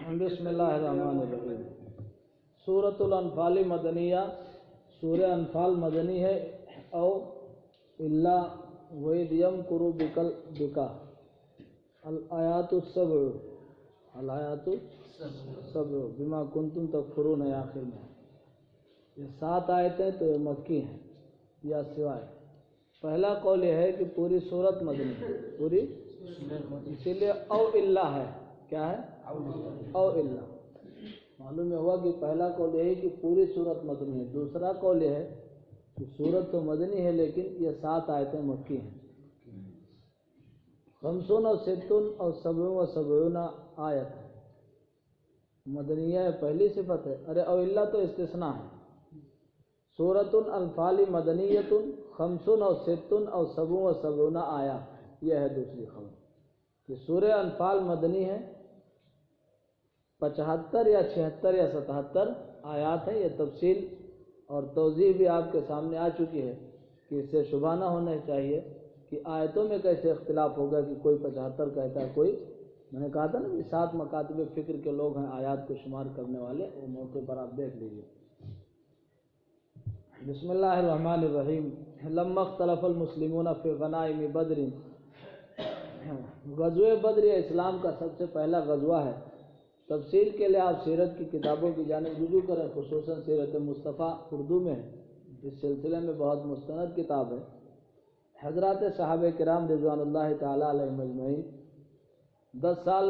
بسم اللہ الرحمن الرحیم۔ سورۃ الانفال مدنیہ، سورہ انفال مدنی ہے۔ او اللہ وید یمکر بکل بکا الآیات السبع، الآیات السبع بما کنتم تکفرون ہے آخر میں۔ یہ 7 آیتیں تو یہ مکی ہیں یا سوائے۔ پہلا قول یہ ہے کہ پوری سورت مدنی ہے، پوری، اسی لیے او اللہ ہے۔ کیا ہے؟ او اللہ۔ معلوم ہوا کہ پہلا قول یہ ہے کہ پوری سورت مدنی ہے۔ دوسرا قول یہ ہے کہ سورت تو مدنی ہے لیکن یہ 7 آیتیں مکی ہیں۔ 50 و 60 اور 70 و 70 آیت ہے۔ مدنیہ پہلی صفت ہے۔ ارے او اللہ تو استثناء ہے۔ سورۃ الانفال مدنیۃ 50 و 60 اور 70 و 70 آیات، یہ ہے دوسری خبر کہ سورہ انفال مدنی ہے۔ 75 یا 76 یا 77 آیات ہیں۔ یہ تفصیل اور توضیح بھی آپ کے سامنے آ چکی ہے کہ اس سے شبہ نہ ہونا چاہیے کہ آیتوں میں کیسے اختلاف ہوگا کہ کوئی 75 کہتا ہے، کوئی، میں نے کہا تھا نا کہ 7 مکاتب فکر کے لوگ ہیں آیات کو شمار کرنے والے، وہ موقع پر آپ دیکھ لیجیے۔ بسم اللہ الرحمن الرحیم۔ لما اختلف المسلمون فی غنائم بدر، غزوہ بدر اسلام کا سب سے پہلا غزوہ ہے۔ تفصیل کے لیے آپ سیرت کی کتابوں کی جانب رجوع کریں، خصوصاً سیرت مصطفیٰ اردو میں ہے، اس سلسلے میں بہت مستند کتاب ہے۔ حضرات صحابہ کرام رضوان اللہ تعالیٰ علیہم اجمعین 10 سال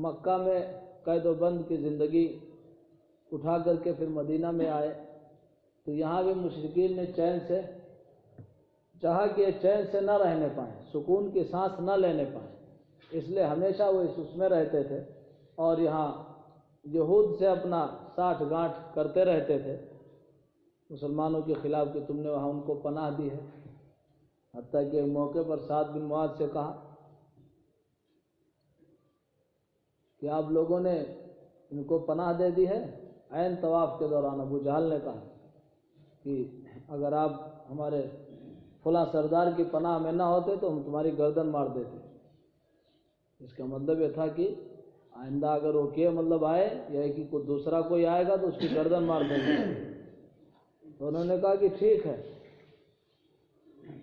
مکہ میں قید و بند کی زندگی اٹھا کر کے پھر مدینہ میں آئے، تو یہاں بھی مشرکین نے چین سے چاہا کہ چین سے نہ رہنے پائیں، سکون کی سانس نہ لینے پائیں، اس لیے ہمیشہ وہ اس میں رہتے تھے اور یہاں یہود سے اپنا ساٹھ گانٹھ کرتے رہتے تھے مسلمانوں کے خلاف کہ تم نے وہاں ان کو پناہ دی ہے۔ حتیٰ کہ ایک موقع پر سعد بن معاذ سے کہا کہ آپ لوگوں نے ان کو پناہ دے دی ہے۔ عین طواف کے دوران ابو جہل نے کہا کہ اگر آپ ہمارے فلاں سردار کی پناہ میں نہ ہوتے تو ہم تمہاری گردن مار دیتے۔ اس کا مطلب یہ تھا کہ آئندہ اگر وہ کیے مطلب آئے یا کہ کوئی دوسرا کوئی آئے گا تو اس کی گردن مار دیں گے۔ تو انہوں نے کہا کہ ٹھیک ہے،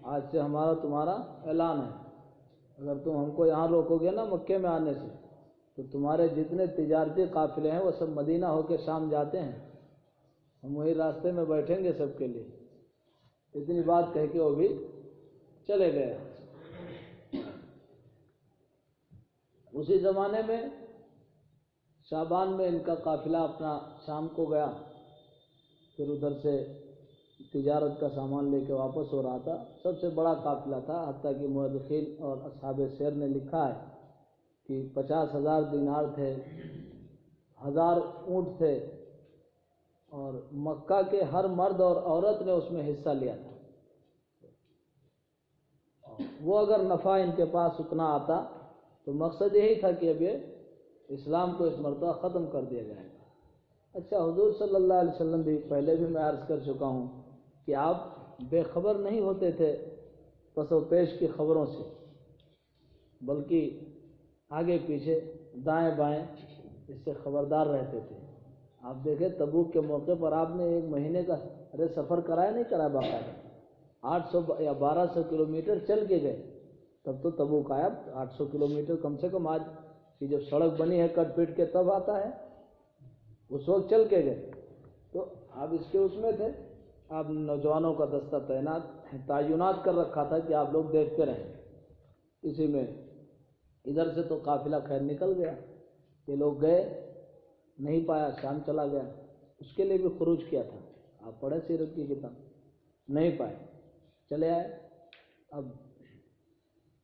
آج سے ہمارا تمہارا اعلان ہے، اگر تم ہم کو یہاں روکو گے نا مکے میں آنے سے تو تمہارے جتنے تجارتی قافلے ہیں وہ سب مدینہ ہو کے شام جاتے ہیں، ہم وہی راستے میں بیٹھیں گے سب کے لیے۔ اتنی بات کہہ کے وہ بھی چلے گئے۔ اسی زمانے میں شعبان میں ان کا قافلہ اپنا شام کو گیا، پھر ادھر سے تجارت کا سامان لے کے واپس ہو رہا تھا۔ سب سے بڑا قافلہ تھا، حتیٰ کہ مورخین اور اصحاب سیر نے لکھا ہے کہ 50,000 دینار تھے، 1000 اونٹ تھے، اور مکہ کے ہر مرد اور عورت نے اس میں حصہ لیا تھا۔ وہ اگر نفع ان کے پاس اتنا آتا تو مقصد یہی تھا کہ اب یہ اسلام کو اس مرتبہ ختم کر دیا جائے گا۔ اچھا، حضور صلی اللہ علیہ وسلم بھی پہلے بھی میں عرض کر چکا ہوں کہ آپ بے خبر نہیں ہوتے تھے پس و پیش کی خبروں سے، بلکہ آگے پیچھے دائیں بائیں اس سے خبردار رہتے تھے۔ آپ دیکھیں تبوک کے موقع پر آپ نے 1 مہینے کا سفر کرایا نہیں کرایا، باقاعدہ 800 یا 1200 کلومیٹر چل کے گئے، تب تو تبوک آیا۔ 800 کلومیٹر کم سے کم آج کی جب سڑک بنی ہے کٹ پیٹ کے تب آتا ہے، اس وقت چل کے گئے۔ تو آپ اس کے اس میں تھے، آپ نوجوانوں کا دستہ تعینات کر رکھا تھا کہ آپ لوگ دیکھتے رہیں۔ اسی میں ادھر سے تو قافلہ خیر نکل گیا، یہ لوگ گئے، نہیں پایا، شام چلا گیا، اس کے لیے بھی خروج کیا تھا، آپ پڑھیں سیرت کی کتاب، نہیں پائے، چلے آئے۔ اب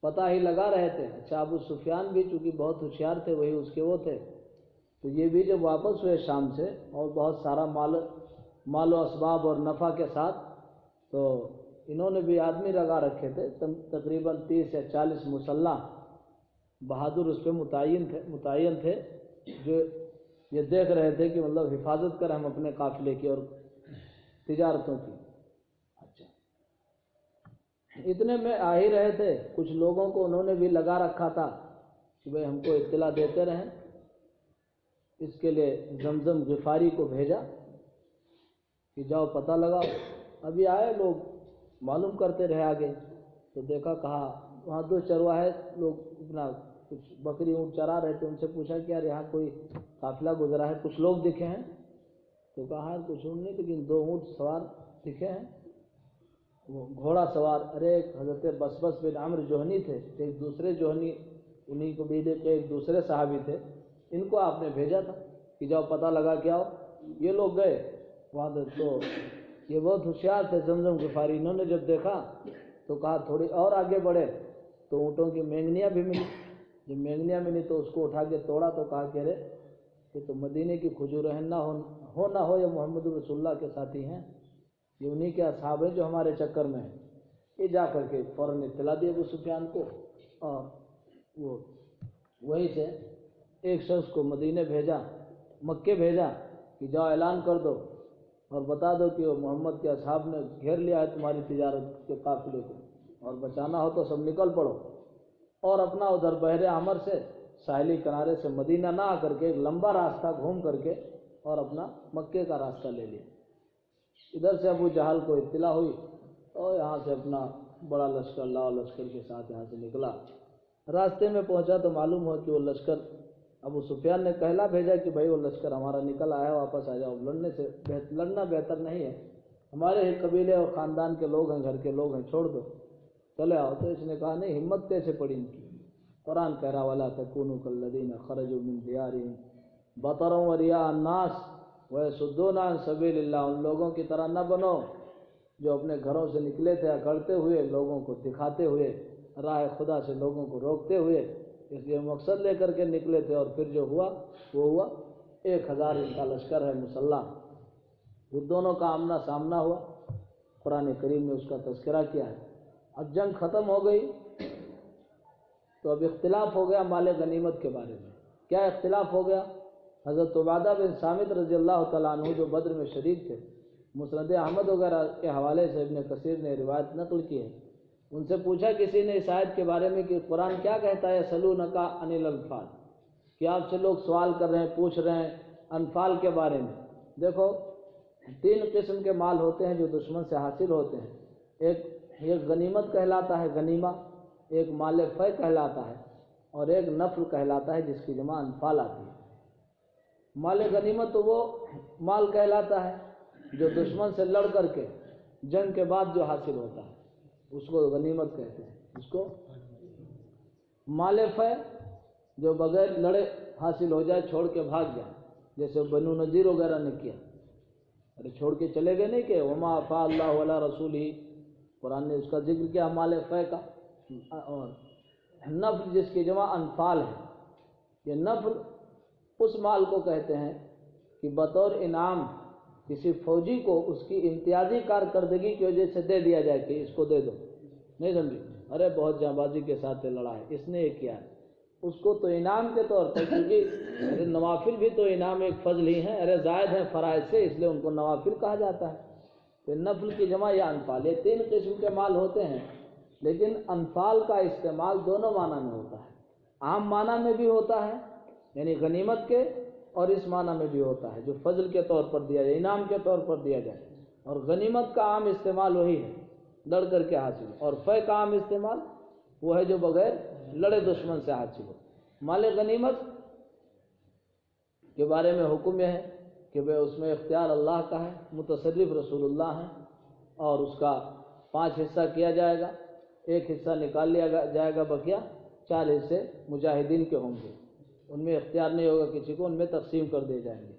پتہ ہی لگا رہے تھے۔ اچھا، ابو سفیان بھی چونکہ بہت ہوشیار تھے، وہی اس کے وہ تھے، تو یہ بھی جب واپس ہوئے شام سے اور بہت سارا مال و اسباب اور نفع کے ساتھ، تو انہوں نے بھی آدمی لگا رکھے تھے، تقریباً 30 یا 40 مسلح بہادر اس پہ متعین تھے، جو یہ دیکھ رہے تھے کہ مطلب حفاظت کریں ہم اپنے قافلے کی اور تجارتوں کی۔ اچھا، اتنے میں آ ہی رہے تھے، کچھ لوگوں کو انہوں نے بھی لگا رکھا تھا کہ بھئی ہم کو اطلاع دیتے رہیں۔ اس کے لیے زمزم غفاری کو بھیجا کہ جاؤ پتہ لگاؤ. ابھی آئے لوگ معلوم کرتے رہے آگے، تو دیکھا کہا وہاں دو چرواہے لوگ اپنا کچھ بکری اونٹ چرا رہے تھے. ان سے پوچھا کہ یار یہاں کوئی قافلہ گزرا ہے، کچھ لوگ دکھے ہیں؟ تو کہا کچھ اونٹ نہیں، لیکن دو اونٹ سوار دکھے ہیں، وہ گھوڑا سوار. ارے ایک حضرت بسبس بن عمرو جوہنی تھے، ایک دوسرے جوہنی انہیں کو بھی دیکھے، ایک دوسرے صحابی تھے، ان کو آپ نے بھیجا تھا کہ جاؤ پتہ لگا کے آؤ. یہ لوگ گئے وہاں تو یہ بہت ہوشیار تھے زمزم غفاری. انہوں نے جب دیکھا تو کہا تھوڑی اور آگے بڑھے تو اونٹوں کی مینگنیاں بھی ملی. جب مینگنیاں ملی تو اس کو اٹھا کے توڑا تو کہا کہ ارے یہ تو مدینے کی کھجور ہیں، نہ ہو یہ محمد رسول اللہ کے ساتھی ہیں، یہ انہی کے اصحاب ہیں جو ہمارے چکر میں ہیں. یہ جا کر کے فوراً اطلاع دی ابو سفیان کو، اور وہ وہیں سے ایک شخص کو مدینے بھیجا، مکے بھیجا کہ جاؤ اعلان کر دو اور بتا دو کہ وہ محمد کے اصحاب نے گھیر لیا ہے تمہاری تجارت کے قافلے کو، اور بچانا ہو تو سب نکل پڑو. اور اپنا ادھر بحر احمر سے ساحلی کنارے سے مدینہ نہ آ کر کے ایک لمبا راستہ گھوم کر کے اور اپنا مکے کا راستہ لے لیا. ادھر سے ابو جہل کو اطلاع ہوئی اور یہاں سے اپنا بڑا لشکر لاؤ لشکر کے ساتھ یہاں سے نکلا. راستے میں پہنچا تو معلوم ہوا کہ وہ لشکر ابو سفیان نے کہلا بھیجا کہ بھائی وہ لشکر ہمارا نکل آیا، واپس آ جاؤ، لڑنا بہتر نہیں ہے، ہمارے ہی قبیلے اور خاندان کے لوگ ہیں، گھر کے لوگ ہیں، چھوڑ دو چلے آؤ. تو اس نے کہا نہیں، ہمت کیسے پڑی ان کی؟ قرآن کہہ رہا وَلَا تَكُونُوا كَالَّذِينَ خَرَجُوا مِن دِيَارِهِمْ بَطَرًا وَرِيَاءَ النَّاسِ وَيَصُدُّونَ عَن سَبِيلِ اللَّهِ. ان لوگوں کی طرح نہ بنو جو اپنے گھروں سے نکلے تھے اکڑتے ہوئے، لوگوں کو دکھاتے ہوئے، راہ خدا سے لوگوں کو روکتے ہوئے، اس لیے مقصد لے کر کے نکلے تھے. اور پھر جو ہوا وہ ہوا، 1000 ان کا لشکر ہے مسلح. وہ دونوں کا آمنا سامنا ہوا، قرآن کریم نے اس کا تذکرہ کیا ہے. اب جنگ ختم ہو گئی تو اب اختلاف ہو گیا مال غنیمت کے بارے میں. کیا اختلاف ہو گیا؟ حضرت عبادہ بن صامت رضی اللہ تعالیٰ عنہ جو بدر میں شریک تھے، مسند احمد وغیرہ کے حوالے سے ابن کثیر نے روایت نقل کی ہے. ان سے پوچھا کسی نے اس آیت کے بارے میں کہ قرآن کیا کہتا ہے یسألونک عن الانفال، کہ آپ سے لوگ سوال کر رہے ہیں، پوچھ رہے ہیں انفال کے بارے میں. دیکھو 3 قسم کے مال ہوتے ہیں جو دشمن سے حاصل ہوتے ہیں. ایک غنیمت کہلاتا ہے، غنیمہ، ایک مال فے کہلاتا ہے، اور ایک نفل کہلاتا ہے جس کی جمع انفال آتی ہے. مال غنیمت تو وہ مال کہلاتا ہے جو دشمن سے لڑ کر کے جنگ کے بعد جو حاصل ہوتا ہے اس کو غنیمت کہتے ہیں. اس کو مال فے جو بغیر لڑے حاصل ہو جائے، چھوڑ کے بھاگ جائے، جیسے بنو نذیر وغیرہ نے کیا. ارے چھوڑ کے چلے گئے نہیں کہ وما افاء اللہ علی رسولہ، قرآن نے اس کا ذکر کیا مال فے کا. اور نفل جس کی جمع انفال ہے، یہ نفل اس مال کو کہتے ہیں کہ بطور انعام کسی فوجی کو اس کی امتیازی کارکردگی کی وجہ سے دے دیا جائے کہ اس کو دے دو. نہیں سمجھی؟ ارے بہت جاں بازی کے ساتھ لڑا ہے، اس نے یہ کیا ہے، اس کو تو انعام کے طور پر، کیونکہ ارے نوافل بھی تو انعام ایک فضل ہی ہیں، ارے زائد ہیں فرائض سے، اس لیے ان کو نوافل کہا جاتا ہے. تو نفل کی جمع یا انفال، یہ 3 قسم کے مال ہوتے ہیں. لیکن انفال کا استعمال دونوں معنی میں ہوتا ہے. عام معنی میں بھی ہوتا ہے یعنی غنیمت کے، اور اس معنی میں بھی ہوتا ہے جو فضل کے طور پر دیا جائے، انعام کے طور پر دیا جائے. اور غنیمت کا عام استعمال وہی ہے لڑ کر کے حاصل، اور فے کا عام استعمال وہ ہے جو بغیر لڑے دشمن سے حاصل ہو. مال غنیمت کے بارے میں حکم یہ ہے کہ بھئی اس میں اختیار اللہ کا ہے، متصرف رسول اللہ ہیں، اور اس کا 5 حصہ کیا جائے گا، 1 حصہ نکال لیا جائے گا، بقیہ 4 حصے مجاہدین کے ہوں گے. ان میں اختیار نہیں ہوگا کسی کو، ان میں تقسیم کر دیے جائیں گے.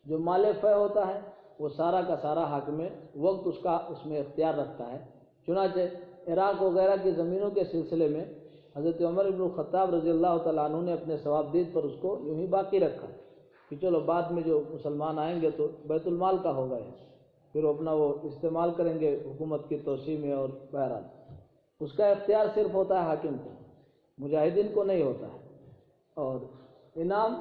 جو مال فے ہوتا ہے وہ سارا کا سارا حاکم وقت اس میں اختیار رکھتا ہے. چنانچہ عراق وغیرہ کی زمینوں کے سلسلے میں حضرت عمر بن الخطاب رضی اللہ تعالیٰ عنہ نے اپنے ثوابدید پر اس کو یوں ہی باقی رکھا کہ چلو بعد میں جو مسلمان آئیں گے تو بیت المال کا ہوگا، پھر اپنا وہ استعمال کریں گے حکومت کی توسیع میں. اور بہرحال اس کا اختیار صرف ہوتا ہے حاکم کو، مجاہدین کو نہیں ہوتا ہے. اور انعام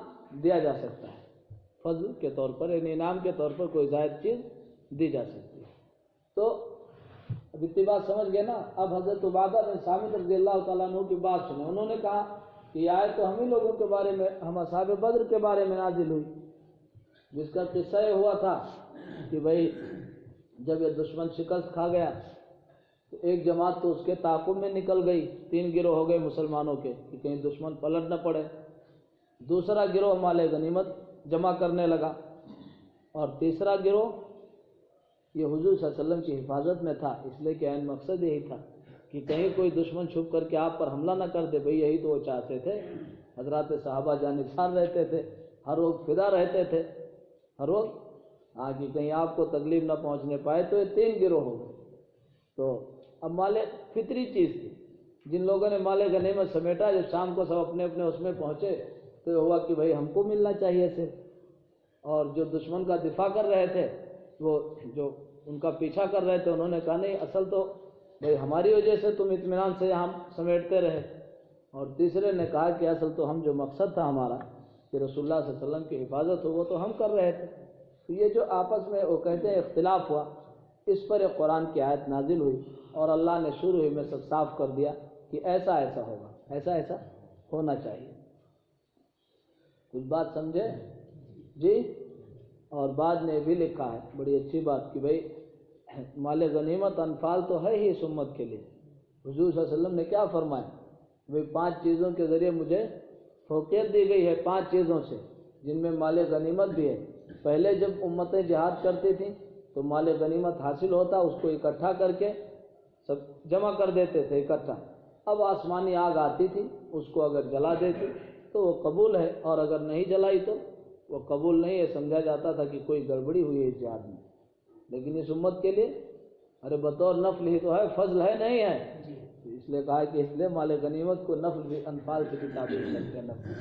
دیا جا سکتا ہے فضل کے طور پر، یعنی انعام کے طور پر کوئی زائد چیز دی جا سکتی ہے. تو اب اتنی بات سمجھ گئے نا. اب حضرت عبادہ بن صامت رضی اللہ تعالیٰ عنہ کی بات سنیں. انہوں نے کہا کہ یہ آیت تو ہم ہی لوگوں کے بارے میں، ہم اصحاب بدر کے بارے میں نازل ہوئی. جس کا قصہ یہ ہوا تھا کہ بھائی جب یہ دشمن شکست کھا گیا تو ایک جماعت تو اس کے تعاقب میں نکل گئی، 3 گروہ ہو گئے مسلمانوں کے کہ کہیں دشمن پلٹ نہ پڑے، دوسرا گروہ مال غنیمت جمع کرنے لگا، اور تیسرا گروہ یہ حضور صلی اللہ علیہ وسلم کی حفاظت میں تھا، اس لیے کہ عین مقصد یہی تھا کہ کہیں کوئی دشمن چھپ کر کے آپ پر حملہ نہ کر دے، بھئی یہی تو وہ چاہتے تھے۔ حضرات صحابہ جانثار رہتے تھے، ہر وقت فدا رہتے تھے، ہر وقت کہ کہیں آپ کو تکلیف نہ پہنچنے پائے۔ تو یہ 3 گروہ ہو گئے۔ تو اب مال فطری چیز تھی، جن لوگوں نے مال غنیمت سمیٹا، جب شام کو سب اپنے اپنے اس میں پہنچے تو یہ ہوا کہ بھئی ہم کو ملنا چاہیے صرف، اور جو دشمن کا دفاع کر رہے تھے، وہ جو ان کا پیچھا کر رہے تھے، انہوں نے کہا نہیں، اصل تو بھئی ہماری وجہ سے تم اطمینان سے ہم سمیٹتے رہے، اور تیسرے نے کہا کہ اصل تو ہم جو مقصد تھا ہمارا کہ رسول اللہ صلی اللہ علیہ وسلم کی حفاظت ہو، وہ تو ہم کر رہے تھے۔ تو یہ جو آپس میں وہ کہتے ہیں اختلاف ہوا، اس پر ایک قرآن کی آیت نازل ہوئی، اور اللہ نے شروع ہی میں سب صاف کر دیا کہ ایسا ایسا ہوگا، ایسا ایسا ہونا چاہیے۔ کچھ بات سمجھے جی؟ اور بعد نے بھی لکھا ہے بڑی اچھی بات کہ بھئی مال غنیمت انفال تو ہے ہی اس امت کے لیے۔ حضور صلی اللہ علیہ وسلم نے کیا فرمایا؟ بھئی 5 چیزوں کے ذریعے مجھے فوقیت دی گئی ہے، 5 چیزوں سے، جن میں مال غنیمت بھی ہے۔ پہلے جب امتیں جہاد کرتی تھیں تو مال غنیمت حاصل ہوتا، اس کو اکٹھا کر کے سب جمع کر دیتے تھے اکٹھا۔ اب آسمانی آگ آتی تھی، اس کو اگر جلا دیتی تو وہ قبول ہے، اور اگر نہیں جلائی تو وہ قبول نہیں ہے، سمجھا جاتا تھا کہ کوئی گڑبڑی ہوئی ہے اس جہاد میں۔ لیکن اس امت کے لیے ارے بطور نفل ہی تو ہے، فضل ہے نہیں ہے، اس لیے کہا کہ اس لیے مال غنیمت کو نفل بھی انفال سے بھی تعبیر کرتے ہیں۔ نفل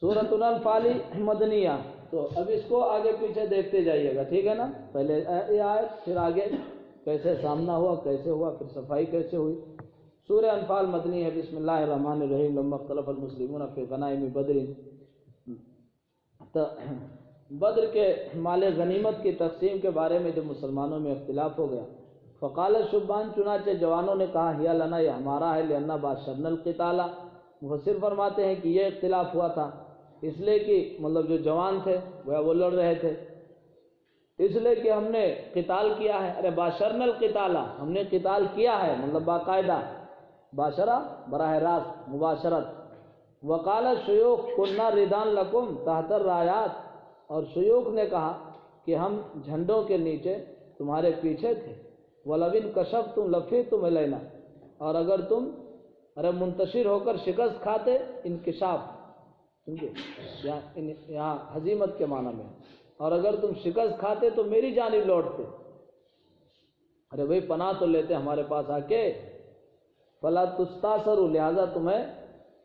سورۃ الانفال مدنیہ، تو اب اس کو آگے پیچھے دیکھتے جائیے گا، ٹھیک ہے نا؟ پہلے یہ آیت، پھر آگے کیسے سامنا ہوا، کیسے ہوا، پھر صفائی کیسے ہوئی۔ سورہ انفال مدنی ہے۔ بسم اللہ الرحمن الرحیم۔ لما اختلف المسلمون فی غنائم بدر، تو بدر کے مال غنیمت کی تقسیم کے بارے میں جب مسلمانوں میں اختلاف ہو گیا، فقال الشبان، چنانچہ جوانوں نے کہا، ہی لنا، یہ ہمارا ہے، لأن باشرنا القتال، مفسر فرماتے ہیں کہ یہ اختلاف ہوا تھا اس لیے کہ مطلب جو جوان تھے وہ لڑ رہے تھے، اس لیے کہ ہم نے قتال کیا ہے۔ ارے باشرنا القتال، ہم نے قتال کیا ہے، مطلب باقاعدہ، باشرہ براہ راست، مباشرت۔ وقال الشیوخ کنا ردان لکم تحت الرایات، اور شیوخ نے کہا کہ ہم جھنڈوں کے نیچے تمہارے پیچھے تھے۔ وَلَوِنْ كَشَفْتُمْ لَفِيتُمْ إِلَيْنَا، اور اگر تم منتشر ہو کر شکست کھاتے، انکشاف سمجھے، یہاں ہزیمت کے معنی میں، اور اگر تم شکست کھاتے تو میری جانب لوٹتے، ارے بھائی پناہ تو لیتے ہمارے پاس آ کے۔ فَلَا تُسْتَاثَرُوا، لہذا تمہیں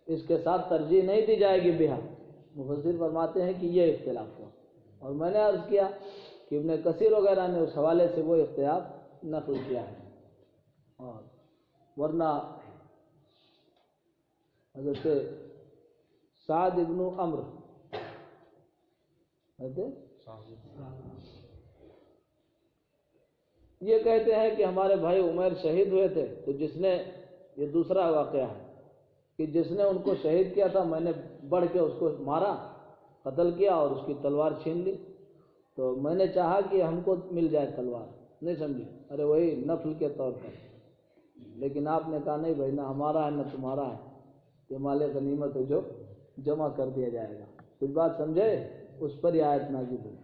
اس کے ساتھ ترجیح نہیں دی جائے گی بہا۔ مفسر فرماتے ہیں کہ یہ اختلاف ہوا، اور میں نے عرض کیا کہ ابن کثیر وغیرہ نے اس حوالے سے وہ اختلاف نقل کیا ہے، اور ورنہ حضرت سعد ابن عمرو یہ کہتے ہیں کہ ہمارے بھائی عمیر شہید ہوئے تھے، تو جس نے، یہ دوسرا واقعہ ہے کہ جس نے ان کو شہید کیا تھا، میں نے بڑھ کے اس کو مارا، قتل کیا اور اس کی تلوار چھین لی، تو میں نے چاہا کہ ہم کو مل جائے تلوار، نہیں سمجھے، ارے وہی نفل کے طور پر، لیکن آپ نے کہا نہیں بھائی، نہ ہمارا ہے نہ تمہارا ہے، یہ مال غنیمت ہے جو جمع کر دیا جائے گا۔ کچھ بات سمجھے؟ اس پر یہ آیت نازل ہوئی۔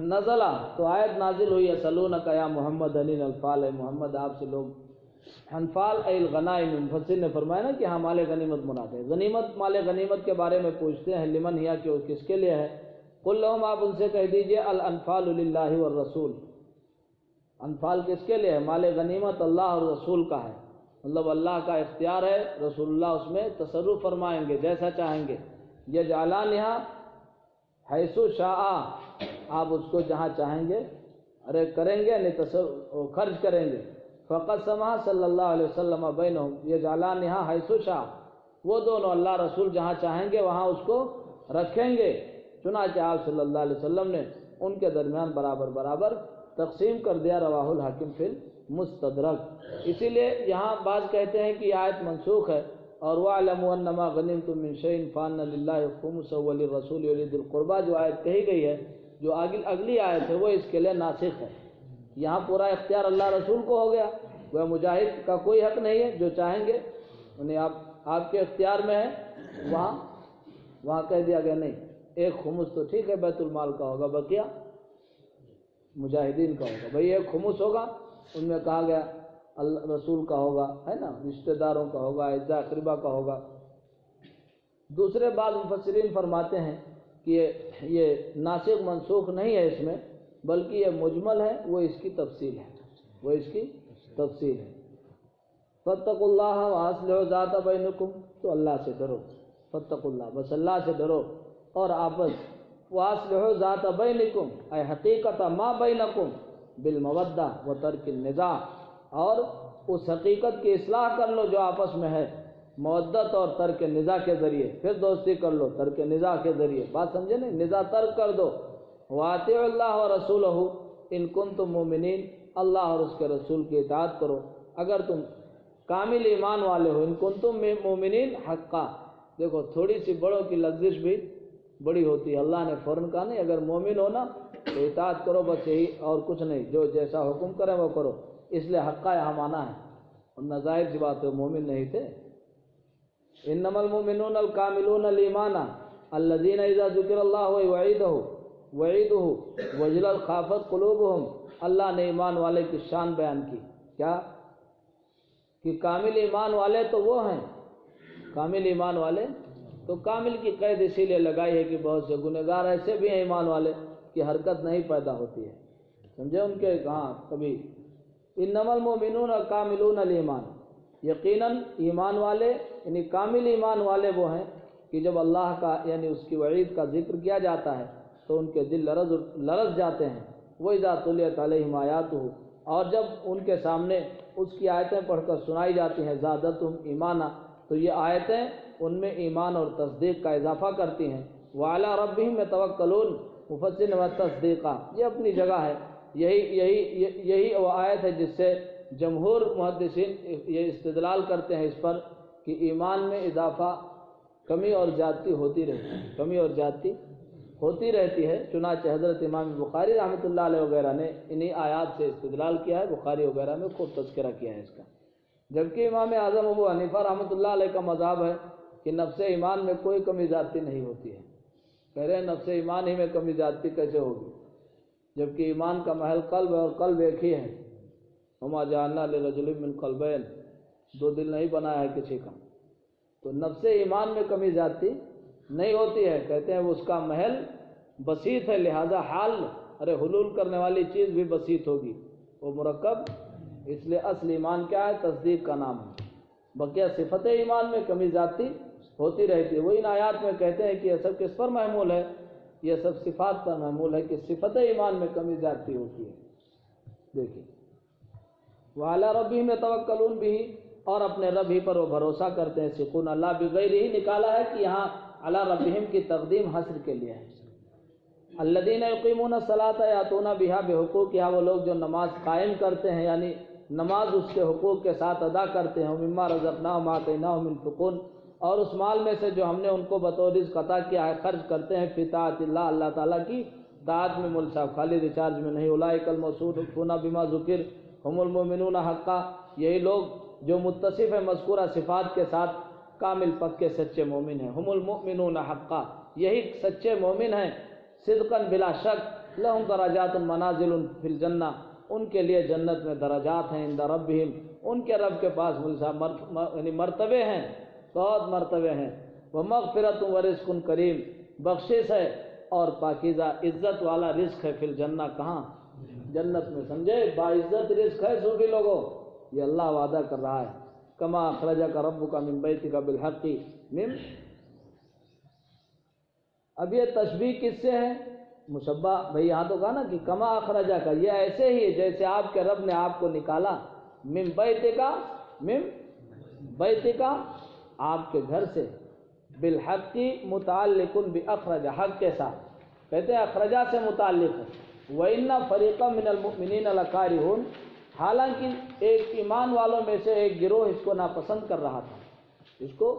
نزلہ، تو آیت نازل ہوئی، یسألونک یا محمد عن الانفال، ہے محمد آپ سے لوگ انفال ای الغنائم، مفسر نے فرمایا نا کہ ہاں مال غنیمت مراد ہے، غنیمت، مال غنیمت کے بارے میں پوچھتے ہیں، لمن ہیا، کہ وہ کس کے لیے ہے؟ قل لہم، آپ ان سے کہہ دیجئے، الانفال للہ والرسول، انفال کس کے لیے ہے؟ مال غنیمت اللہ اور رسول کا ہے، مطلب اللہ کا اختیار ہے، رسول اللہ اس میں تصرف فرمائیں گے جیسا چاہیں گے، یجعلانہا حیث شاء، آپ اس کو جہاں چاہیں گے ارے کریں گے، نہیں خرچ کریں گے۔ فقسمھا صلی اللہ علیہ وسلم بینہم یجعلانہا حیث شاء، وہ دونوں اللہ رسول جہاں چاہیں گے وہاں اس کو رکھیں گے، چنانچہ آپ صلی اللہ علیہ وسلم نے ان کے درمیان برابر برابر تقسیم کر دیا۔ رواہ الحاکم فی المستدرک۔ اسی لیے یہاں بعض کہتے ہیں کہ یہ آیت منسوخ ہے، اور وَاعْلَمُوا أَنَّمَا غَنِمْتُم مِّن شَيْءٍ فَأَنَّ لِلَّهِ خُمُسَهُ وَلِلرَّسُولِ وَلِذِي الْقُرْبَىٰ جو آیت کہی گئی ہے، جو اگلی آیت ہے وہ اس کے لیے ناسخ ہے۔ یہاں پورا اختیار اللہ رسول کو ہو گیا، وہ مجاہد کا کوئی حق نہیں ہے، جو چاہیں گے انہیں آپ کے اختیار میں ہے، وہاں کہہ دیا گیا نہیں، ایک خمس تو ٹھیک ہے بیت المال کا ہوگا، بقیہ مجاہدین کا ہوگا۔ بھئی ایک خمس ہوگا، ان میں کہا گیا اللہ رسول کا ہوگا، ہے نا، رشتہ داروں کا ہوگا، اعزاء اقربا کا ہوگا۔ دوسرے بعض مفسرین فرماتے ہیں کہ یہ ناسخ منسوخ نہیں ہے اس میں، بلکہ یہ مجمل ہے، وہ اس کی تفصیل ہے۔ فاتقوا اللہ واصلحوا ذات بینکم، تو اللہ سے ڈرو، فاتقوا اللہ، بس اللہ سے ڈرو، اور آپس واصلحوا ذات بینکم اے حقیقت ما بینکم بالمودہ وترک النزاع، اور اس حقیقت کی اصلاح کر لو جو آپس میں ہے، مودت اور ترک نزاع کے ذریعے، پھر دوستی کر لو ترک نزاع کے ذریعے، بات سمجھے نہیں، نزاع ترک کر دو۔ وَاطِیعُوا اللَّهَ وَرَسُولَهُ إِن كُنتُم مُؤْمِنِینَ، اللہ اور اس کے رسول کی اطاعت کرو اگر تم کامل ایمان والے ہو، ان کنتم مؤمنین حقا۔ دیکھو تھوڑی سی بڑوں کی لفظش بھی بڑی ہوتی ہے، اللہ نے فوراً کہا نہیں، اگر مومن ہو نا تو اطاعت کرو، بس یہی اور کچھ نہیں، جو جیسا حکم کرے وہ کرو، اس لیے حقا یہاں مانا ہے، اور ظاہر سی بات ہے مومن نہیں تھے۔ انما المؤمنون الکاملون الایمان الذین اذا ذکر اللہ وعیدہ وجلت خافت قلوبہم، اللہ نے ایمان والے کی شان بیان کی، کیا کہ کامل ایمان والے تو وہ ہیں، کامل ایمان والے تو کامل کی قید اسی لیے لگائی ہے کہ بہت سے گنہگار ایسے بھی ہیں ایمان والے کہ حرکت نہیں پیدا ہوتی ہے، سمجھے ان کے ہاں کبھی۔ انما المؤمنون الکاملون الایمان، یقیناً ایمان والے یعنی کامل ایمان والے وہ ہیں کہ جب اللہ کا یعنی اس کی وعید کا ذکر کیا جاتا ہے تو ان کے دل لرز جاتے ہیں۔ وَإِذَا تُلِيَتْ عَلَيْهِمْ آیَاتُهُ، اور جب ان کے سامنے اس کی آیتیں پڑھ کر سنائی جاتی ہیں، زادتہم ایمانا، تو یہ آیتیں ان میں ایمان اور تصدیق کا اضافہ کرتی ہیں۔ وَعَلَىٰ رَبِّهِمْ يَتَوَكَّلُونَ، مفسر و تصدیقہ، یہ اپنی جگہ ہے، یہی وہ آیت ہے جس سے جمہور محدثین یہ استدلال کرتے ہیں اس پر کہ ایمان میں اضافہ کمی اور زیادتی ہوتی رہتی ہے، چنانچہ حضرت امام بخاری رحمۃ اللہ علیہ وغیرہ نے انہی آیات سے استدلال کیا ہے، بخاری وغیرہ میں خوب تذکرہ کیا ہے اس کا۔ جبکہ امام اعظم ابو حنیفہ رحمۃ اللہ علیہ کا مذہب ہے کہ نفس ایمان میں کوئی کمی زیادتی نہیں ہوتی ہے، کہہ رہے ہیں نفس ایمان ہی میں کمی زیادتی کیسے ہوگی، جبکہ ایمان کا محل قلب ہے اور قلب ایک ہی ہے۔ وما جعلنا لرجل من قلبین، دو دل نہیں بنایا ہے کسی کا، تو نفس ایمان میں کمی زیادتی نہیں ہوتی ہے، کہتے ہیں وہ اس کا محل بسیط ہے، لہذا حال حلول کرنے والی چیز بھی بسیط ہوگی، وہ مرکب، اس لیے اصل ایمان کیا ہے، تصدیق کا نام ہے۔ بقیہ صفت ایمان میں کمی زیادتی ہوتی رہتی ہے۔ وہ ان آیات میں کہتے ہیں کہ یہ سب کس پر محمول ہے، یہ سب صفات پر محمول ہے کہ صفت ایمان میں کمی زیادتی ہوتی ہے۔ دیکھیے وَعَلَىٰ رَبِّهِمْ يَتَوَكَّلُونَ بِهِ، اور اپنے رب ہی پر وہ بھروسہ کرتے ہیں، سکون اللہ بغیر ہی نکالا ہے کہ یہاں علی ربہم کی تقدیم حصر کے لیے ہے۔ الذین یقیمون الصلاۃ یاتون بہا بحقوقہا، وہ لوگ جو نماز قائم کرتے ہیں یعنی نماز اس کے حقوق کے ساتھ ادا کرتے ہیں، مما رزقناہم آتیناہم ينفقون، اور اس مال میں سے جو ہم نے ان کو بطور رزق عطا کیا ہے خرچ کرتے ہیں، فی طاعت اللہ، اللہ تعالیٰ کی طاعت میں، مول صاحب خالی ریچارج میں نہیں، اولئک الموصوفون بما ذکر ہم المؤمنون حقا، یہی لوگ جو متصف ہیں مذکورہ صفات کے ساتھ کامل پکے سچے مومن ہیں، ہم المؤمنون حقا، یہی سچے مومن ہیں، صدقاً بلا شک، لہم درجات منازل فی الجنہ، ان کے لیے جنت میں درجات ہیں، عند ربہم، ان کے رب کے پاس یعنی مرتبے ہیں، بہت مرتبے ہیں، ومغفرۃ ورزق کریم، بخشش ہے اور پاکیزہ عزت والا رزق ہے، فی الجنہ، کہاں، جنت میں، سمجھے، باعزت رزق ہے صوفی لوگوں، یہ اللہ وعدہ کر رہا ہے، کما اخرجک ربک من بیتک بالحق من، اب یہ تشبیہ کس سے ہے، مشبہ، بھئی یہاں تو کہا نا کہ کما اخرجک، یہ ایسے ہی جیسے آپ کے رب نے آپ کو نکالا، من بیتک، آپ کے گھر سے، بالحق متعلق باخرج، حق کے ساتھ، کہتے ہیں اخرجہ سے متعلق ہے، وَإِنَّ فَرِيقًا مِّنَ الْمُؤْمِنِينَ لَكَارِهُونَ، حالانکہ ایک ایمان والوں میں سے ایک گروہ اس کو ناپسند کر رہا تھا، اس کو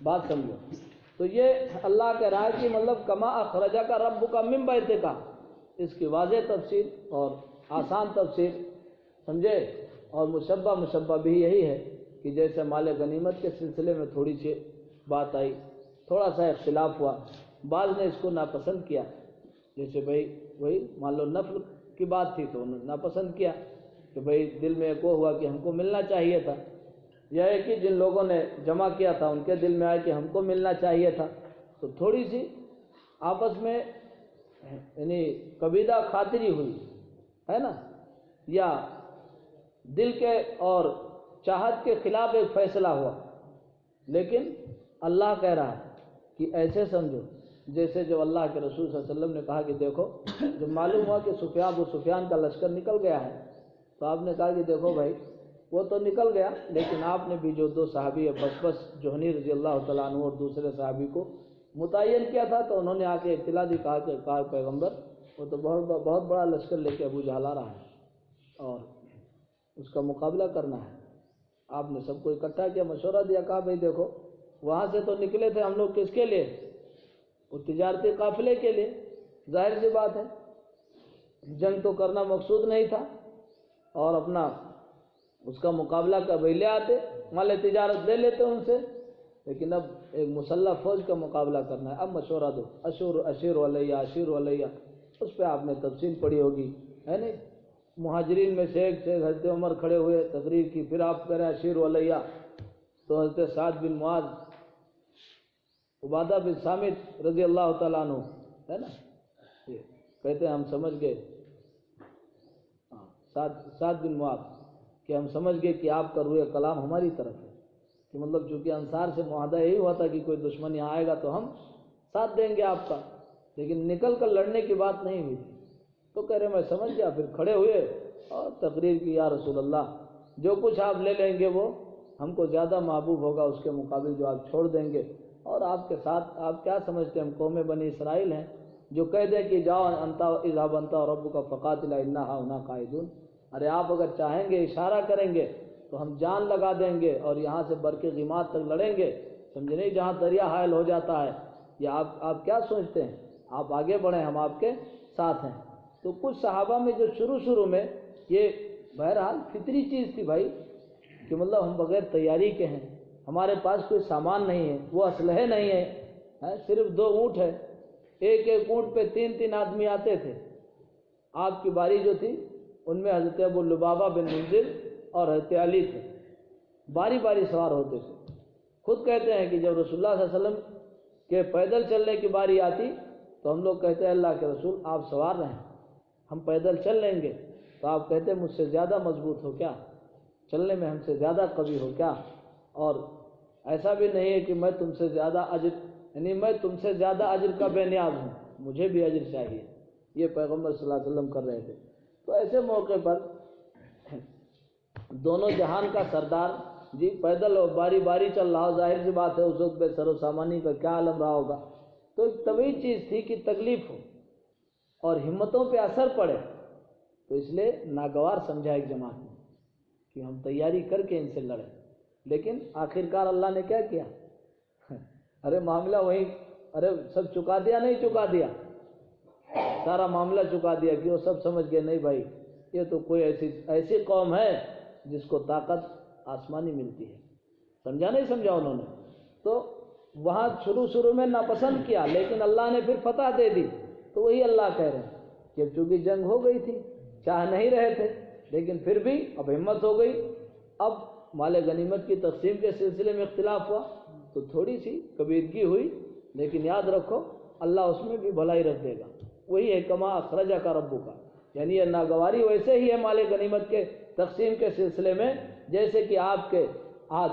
بات سمجھو. تو یہ اللہ کے راہ کی مطلب کما اخرجک ربک من بیتک، اس کی واضح تفسیر اور آسان تفسیر سمجھے. اور مشبہ بھی یہی ہے کہ جیسے مال غنیمت کے سلسلے میں تھوڑی سی بات آئی، تھوڑا سا اختلاف ہوا، بعض نے اس کو ناپسند کیا، جیسے بھائی وہی مان لو نفل کی بات تھی تو انہوں نے ناپسند کیا کہ بھائی دل میں ایک وہ ہوا کہ ہم کو ملنا چاہیے تھا، یا ہے کہ جن لوگوں نے جمع کیا تھا ان کے دل میں آیا کہ ہم کو ملنا چاہیے تھا، تو تھوڑی سی آپس میں یعنی کبیدہ خاطری ہوئی ہے نا، یا دل کے اور چاہت کے خلاف ایک فیصلہ ہوا. لیکن اللہ کہہ رہا ہے کہ ایسے سمجھو جیسے جو اللہ کے رسول صلی اللہ علیہ وسلم نے کہا کہ دیکھو جب معلوم ہوا کہ ابو سفیان کا لشکر نکل گیا ہے تو آپ نے کہا کہ دیکھو بھائی وہ تو نکل گیا، لیکن آپ نے بھی جو 2 صحابی بس جوہنی رضی اللہ تعالیٰ عنہ اور دوسرے صحابی کو متعین کیا تھا، تو انہوں نے آ کے اطلاع دی، کہا پیغمبر وہ تو بہت بڑا لشکر لے کے ابو جہل آ رہا ہے اور اس کا مقابلہ کرنا ہے. آپ نے سب کو اکٹھا کیا، مشورہ دیا، کہا بھائی دیکھو وہاں سے تو نکلے تھے ہم لوگ کس کے لیے؟ وہ تجارتی قافلے کے لیے. ظاہر سی بات ہے جنگ تو کرنا مقصود نہیں تھا، اور اپنا اس کا مقابلہ کر بھائی لے آتے، مال تجارت لے لیتے ان سے، لیکن اب ایک مسلح فوج کا مقابلہ کرنا ہے، اب مشورہ دو. اشیر علیہ اس پہ آپ نے تفصیل پڑھی ہوگی ہے نہیں. مہاجرین میں سے ایک حضرت عمر کھڑے ہوئے تقریر کی، پھر آپ کہہ رہے ہیں اشیر علیہ، تو حضرت سعد بن معاذ، عبادہ بن صامت رضی اللہ تعالیٰ عنہ ہے نا، کہتے ہیں ہم سمجھ گئے، سعد بن معاذ کہ ہم سمجھ گئے کہ آپ کا روح کلام ہماری طرف ہے، کہ مطلب چونکہ انصار سے معاہدہ یہی ہوا تھا کہ کوئی دشمن یہاں آئے گا تو ہم ساتھ دیں گے آپ کا، لیکن نکل کر لڑنے کی بات نہیں ہوئی تھی. تو کہہ رہے میں سمجھ گیا، پھر کھڑے ہوئے اور تقریر کی، یا رسول اللہ جو کچھ آپ لے لیں گے وہ ہم کو زیادہ محبوب ہوگا اس کے مقابل جو آپ چھوڑ دیں گے. اور آپ کے ساتھ آپ کیا سمجھتے ہیں ہم قوم بنی اسرائیل ہیں جو کہہ دیں کہ جاؤ انتا اذهب انت وربک فقاتلا انا هنا قاعدون. ارے آپ اگر چاہیں گے اشارہ کریں گے تو ہم جان لگا دیں گے اور یہاں سے برق غیمات تک لڑیں گے، سمجھے نہیں، جہاں دریا حائل ہو جاتا ہے. یا آپ کیا سوچتے ہیں، آپ آگے بڑھیں ہم آپ کے ساتھ ہیں. تو کچھ صحابہ میں جو شروع میں یہ بہرحال فطری چیز تھی بھائی کہ مطلب ہم بغیر تیاری کے ہیں، ہمارے پاس کوئی سامان نہیں ہے، وہ اسلحے نہیں ہے، صرف 2 اونٹ ہے، ایک اونٹ پہ 3 آدمی آتے تھے. آپ کی باری جو تھی ان میں حضرت ابو لبابہ بن منذر اور حضرت علی تھے، باری سوار ہوتے تھے. خود کہتے ہیں کہ جب رسول اللہ صلی اللہ علیہ وسلم کے پیدل چلنے کی باری آتی تو ہم لوگ کہتے ہیں اللہ کے رسول آپ سوار رہیں، ہم پیدل چل لیں گے. تو آپ کہتے ہیں مجھ سے زیادہ مضبوط ہو کیا، چلنے میں ہم سے زیادہ قوی ہو کیا، اور ایسا بھی نہیں ہے کہ میں تم سے زیادہ اجر، یعنی میں تم سے زیادہ اجر کا بے نیاز ہوں، مجھے بھی اجر چاہیے. یہ پیغمبر صلی اللہ علیہ وسلم کر رہے تھے. تو ایسے موقع پر دونوں جہان کا سردار جی پیدل اور باری چل رہا ہو، ظاہر سی بات ہے اس وقت بے سر و سامانی کا کیا عالم رہا ہوگا. تو ایک طبیعی چیز تھی کہ تکلیف ہو اور ہمتوں پہ اثر پڑے، تو اس لیے ناگوار سمجھا ایک جماعت نے کہ ہم تیاری کر کے ان سے لڑیں. لیکن آخرکار اللہ نے کیا کیا، ارے معاملہ وہیں، ارے سب چکا دیا، نہیں چکا دیا، سارا معاملہ چکا دیا کہ وہ سب سمجھ گئے نہیں بھائی یہ تو کوئی ایسی قوم ہے جس کو طاقت آسمانی ملتی ہے. سمجھا نہیں سمجھا انہوں نے. تو وہاں شروع میں ناپسند کیا، لیکن اللہ نے پھر فتح دے دی. تو وہی اللہ کہہ رہے ہیں کہ چونکہ جنگ ہو گئی تھی، چاہ نہیں رہے تھے، لیکن پھر بھی اب ہمت ہو گئی. اب مال غنیمت کی تقسیم کے سلسلے میں اختلاف ہوا تو تھوڑی سی کبیدگی ہوئی، لیکن یاد رکھو اللہ اس میں بھی بھلائی رکھ دے گا. وہی ہے کما اخرجک ربک کا، یعنی یہ ناگواری ویسے ہی ہے مال غنیمت کے تقسیم کے سلسلے میں جیسے کہ آپ کے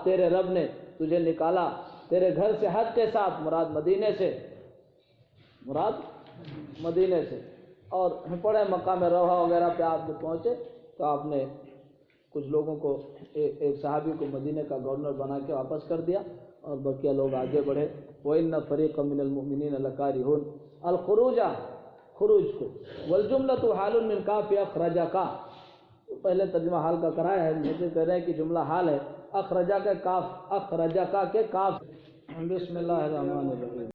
تیرے رب نے تجھے نکالا تیرے گھر سے حج کے ساتھ، مراد مدینے سے، اور پڑے مقام روحہ وغیرہ پہ آپ جب پہنچے تو آپ نے کچھ لوگوں کو، ایک صحابی کو مدینے کا گورنر بنا کے واپس کر دیا اور بقیہ لوگ آگے بڑھے. وَإِنَّ فَرِيقًا مِّنَ الْمُؤْمِنِينَ لَكَارِهُونَ الْخُرُوجَ، خروج کو، وَالْجُمْلَةُ حَالٌ مِّن كَافِ أَخْرَجَكَ، پہلے ترجمہ حال کا کرایا ہے، مجھے کہہ رہے ہیں کہ جملہ حال ہے. اخرجہ کے کاف، اخرجہ کا کے کاف. بسم اللہ الرحمن الرحیم.